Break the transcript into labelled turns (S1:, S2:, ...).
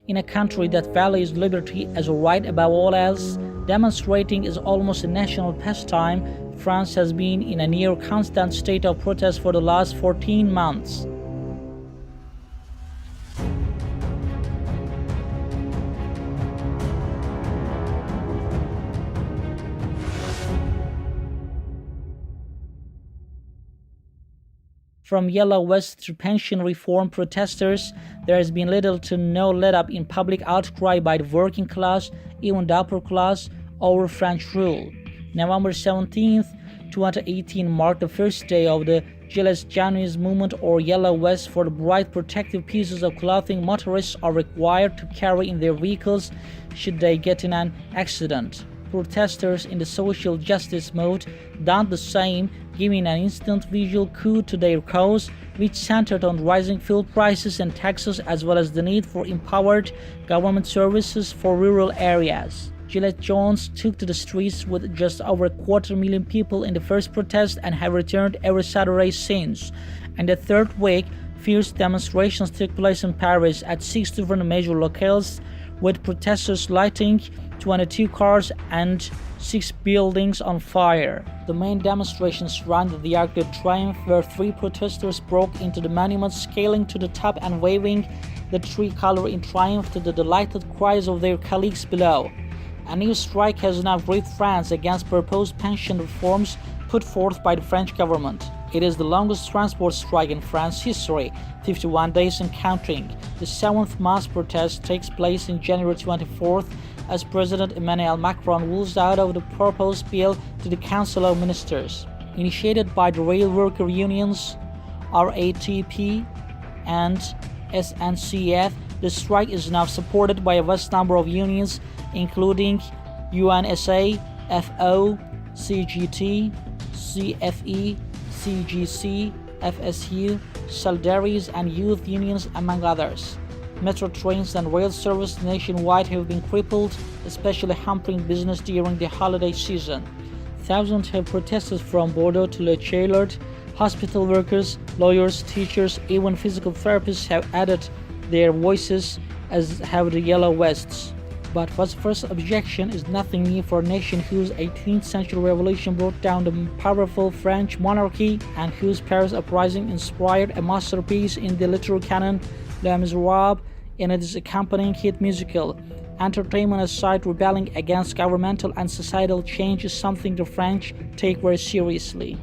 S1: In a country that values liberty as a right above all else, demonstrating is almost a national pastime. France has been in a near constant state of protest for the last 14 months. From Yellow Vest to pension reform protesters, there has been little to no let-up in public outcry by the working class, even the upper class, over French rule. November 17, 2018 marked the first day of the Gilets Jaunes movement, or Yellow Vest. For the bright protective pieces of clothing motorists are required to carry in their vehicles should they get in an accident. Protesters in the social justice mode done the same, giving an instant visual coup to their cause, which centered on rising fuel prices and taxes, as well as the need for empowered government services for rural areas. Gilets Jaunes took to the streets with just over 250,000 people in the first protest and have returned every Saturday since. In the third week, fierce demonstrations took place in Paris at 6 different major locales, with protesters lighting 22 cars and 6 buildings on fire. The main demonstration surrounded the Arc de Triomphe, where 3 protesters broke into the monument, scaling to the top and waving the tricolor in triumph to the delighted cries of their colleagues below. A new strike has now gripped France against proposed pension reforms put forth by the French government. It is the longest transport strike in France's history, 51 days and counting. The 7th mass protest takes place in January 24th as President Emmanuel Macron rules out of the proposed bill to the Council of Ministers. Initiated by the rail worker unions RATP and SNCF, the strike is now supported by a vast number of unions, including UNSA, FO, CGT, CFE, CGC, FSU, Solidaries, and youth unions, among others. Metro trains and rail service nationwide have been crippled, especially hampering business during the holiday season. Thousands have protested from Bordeaux to Le Chaillard. Hospital workers, lawyers, teachers, even physical therapists have added their voices, as have the Yellow Vests. But what's first objection is nothing new for a nation whose 18th century revolution brought down the powerful French monarchy and whose Paris uprising inspired a masterpiece in the literary canon, Les Miserables, and its accompanying hit musical. Entertainment aside, rebelling against governmental and societal change is something the French take very seriously.